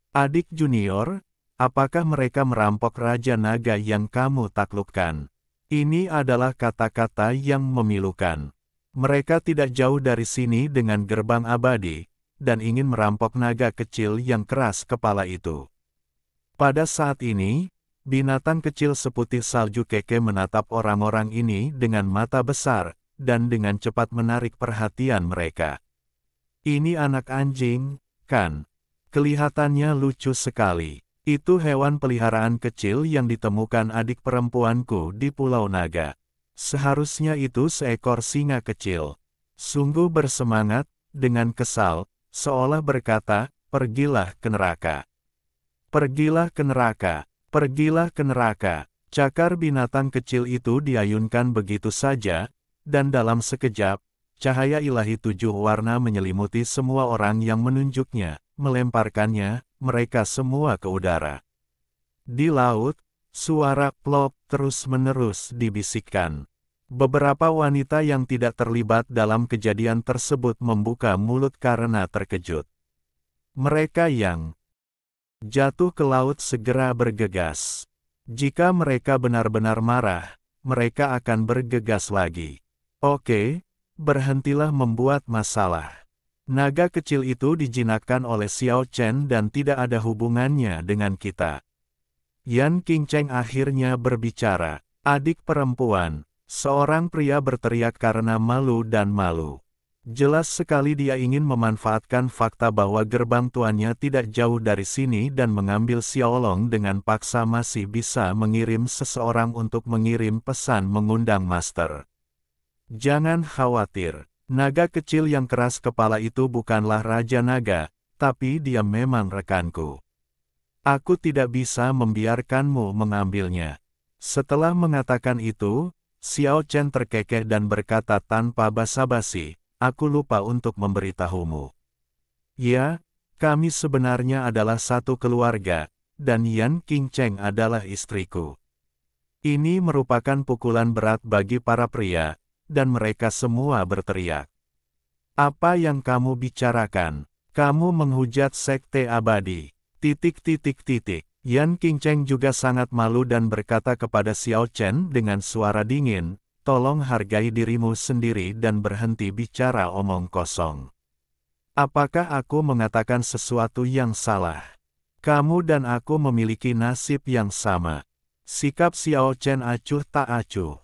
[SPEAKER 1] Adik junior, apakah mereka merampok Raja Naga yang kamu taklukkan? Ini adalah kata-kata yang memilukan. Mereka tidak jauh dari sini dengan gerbang abadi, dan ingin merampok naga kecil yang keras kepala itu. Pada saat ini, binatang kecil seputih salju keke menatap orang-orang ini dengan mata besar, dan dengan cepat menarik perhatian mereka. Ini anak anjing, kan? Kelihatannya lucu sekali. Itu hewan peliharaan kecil yang ditemukan adik perempuanku di Pulau Naga. Seharusnya itu seekor singa kecil. Sungguh bersemangat, dengan kesal, seolah berkata, pergilah ke neraka. Pergilah ke neraka, pergilah ke neraka. Cakar binatang kecil itu diayunkan begitu saja, dan dalam sekejap, cahaya ilahi 7 warna menyelimuti semua orang yang menunjuknya, melemparkannya, mereka semua ke udara. Di laut, suara plop terus-menerus dibisikkan. Beberapa wanita yang tidak terlibat dalam kejadian tersebut membuka mulut karena terkejut. Mereka yang jatuh ke laut segera bergegas. Jika mereka benar-benar marah, mereka akan bergegas lagi. Oke, berhentilah membuat masalah. Naga kecil itu dijinakkan oleh Xiao Chen dan tidak ada hubungannya dengan kita. Yan Qingcheng akhirnya berbicara. Adik perempuan, seorang pria berteriak karena malu dan malu. Jelas sekali dia ingin memanfaatkan fakta bahwa gerbang tuannya tidak jauh dari sini dan mengambil Xiaolong dengan paksa masih bisa mengirim seseorang untuk mengirim pesan mengundang master. Jangan khawatir. Naga kecil yang keras kepala itu bukanlah Raja Naga, tapi dia memang rekanku. Aku tidak bisa membiarkanmu mengambilnya. Setelah mengatakan itu, Xiao Chen terkekeh dan berkata tanpa basa-basi, aku lupa untuk memberitahumu. Ya, kami sebenarnya adalah satu keluarga, dan Yan Qingcheng adalah istriku. Ini merupakan pukulan berat bagi para pria, dan mereka semua berteriak. Apa yang kamu bicarakan? Kamu menghujat sekte abadi. ... Yan Qingcheng juga sangat malu dan berkata kepada Xiao Chen dengan suara dingin, tolong hargai dirimu sendiri dan berhenti bicara omong kosong. Apakah aku mengatakan sesuatu yang salah? Kamu dan aku memiliki nasib yang sama. Sikap Xiao Chen acuh tak acuh.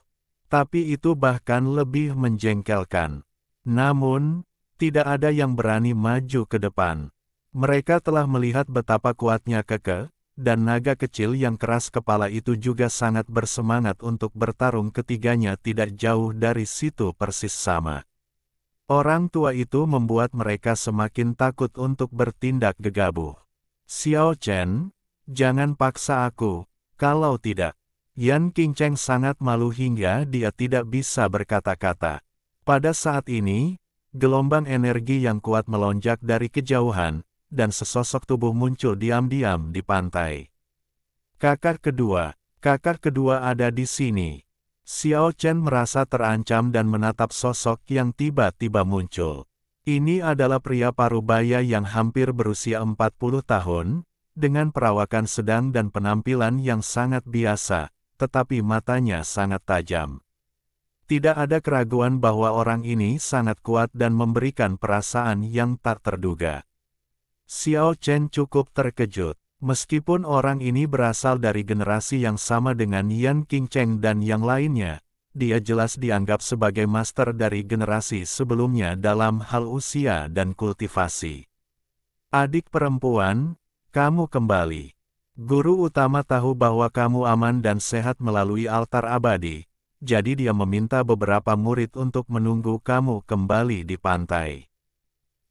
[SPEAKER 1] Tapi itu bahkan lebih menjengkelkan. Namun, tidak ada yang berani maju ke depan. Mereka telah melihat betapa kuatnya Keke, dan naga kecil yang keras kepala itu juga sangat bersemangat untuk bertarung. Ketiganya tidak jauh dari situ persis sama. Orang tua itu membuat mereka semakin takut untuk bertindak gegabah. Xiao Chen, jangan paksa aku, kalau tidak. Yan Qingcheng sangat malu hingga dia tidak bisa berkata-kata. Pada saat ini, gelombang energi yang kuat melonjak dari kejauhan, dan sesosok tubuh muncul diam-diam di pantai. Kakak kedua ada di sini. Xiao Chen merasa terancam dan menatap sosok yang tiba-tiba muncul. Ini adalah pria parubaya yang hampir berusia 40 tahun, dengan perawakan sedang dan penampilan yang sangat biasa, tetapi matanya sangat tajam. Tidak ada keraguan bahwa orang ini sangat kuat dan memberikan perasaan yang tak terduga. Xiao Chen cukup terkejut. Meskipun orang ini berasal dari generasi yang sama dengan Yan Qingcheng dan yang lainnya, dia jelas dianggap sebagai master dari generasi sebelumnya dalam hal usia dan kultivasi. Adik perempuan, kamu kembali. Guru utama tahu bahwa kamu aman dan sehat melalui altar abadi, jadi dia meminta beberapa murid untuk menunggu kamu kembali di pantai.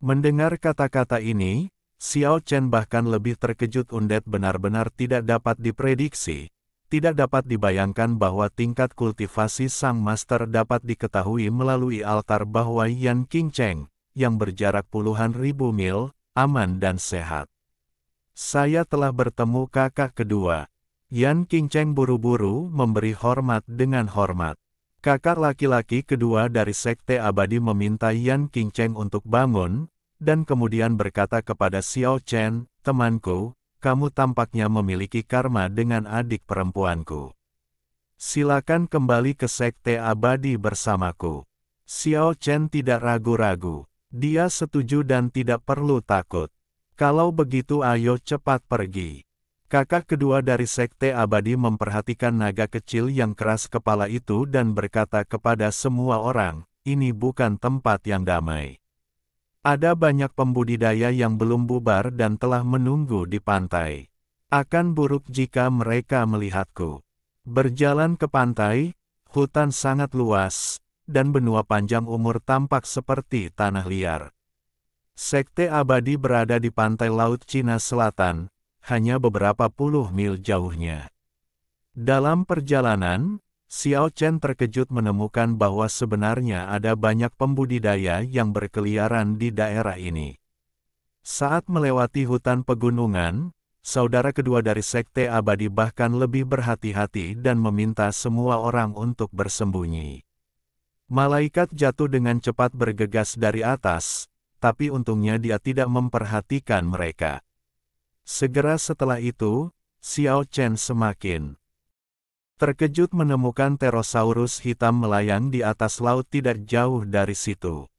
[SPEAKER 1] Mendengar kata-kata ini, Xiao Chen bahkan lebih terkejut. Undet benar-benar tidak dapat diprediksi. Tidak dapat dibayangkan bahwa tingkat kultivasi sang master dapat diketahui melalui altar bahwa Yan Qingcheng, yang berjarak puluhan ribu mil, aman dan sehat. Saya telah bertemu kakak kedua. Yan Qingcheng buru-buru memberi hormat dengan hormat. Kakak laki-laki kedua dari Sekte Abadi meminta Yan Qingcheng untuk bangun, dan kemudian berkata kepada Xiao Chen, temanku, kamu tampaknya memiliki karma dengan adik perempuanku. Silakan kembali ke Sekte Abadi bersamaku. Xiao Chen tidak ragu-ragu. Dia setuju dan tidak perlu takut. Kalau begitu ayo cepat pergi. Kakak kedua dari Sekte Abadi memperhatikan naga kecil yang keras kepala itu dan berkata kepada semua orang, ini bukan tempat yang damai. Ada banyak pembudidaya yang belum bubar dan telah menunggu di pantai. Akan buruk jika mereka melihatku. Berjalan ke pantai, hutan sangat luas, dan benua panjang umur tampak seperti tanah liar. Sekte Abadi berada di pantai Laut Cina Selatan, hanya beberapa puluh mil jauhnya. Dalam perjalanan, Xiao Chen terkejut menemukan bahwa sebenarnya ada banyak pembudidaya yang berkeliaran di daerah ini. Saat melewati hutan pegunungan, saudara kedua dari Sekte Abadi bahkan lebih berhati-hati dan meminta semua orang untuk bersembunyi. Malaikat jatuh dengan cepat bergegas dari atas, tapi untungnya dia tidak memperhatikan mereka. Segera setelah itu, Xiao Chen semakin terkejut menemukan pterosaurus hitam melayang di atas laut tidak jauh dari situ.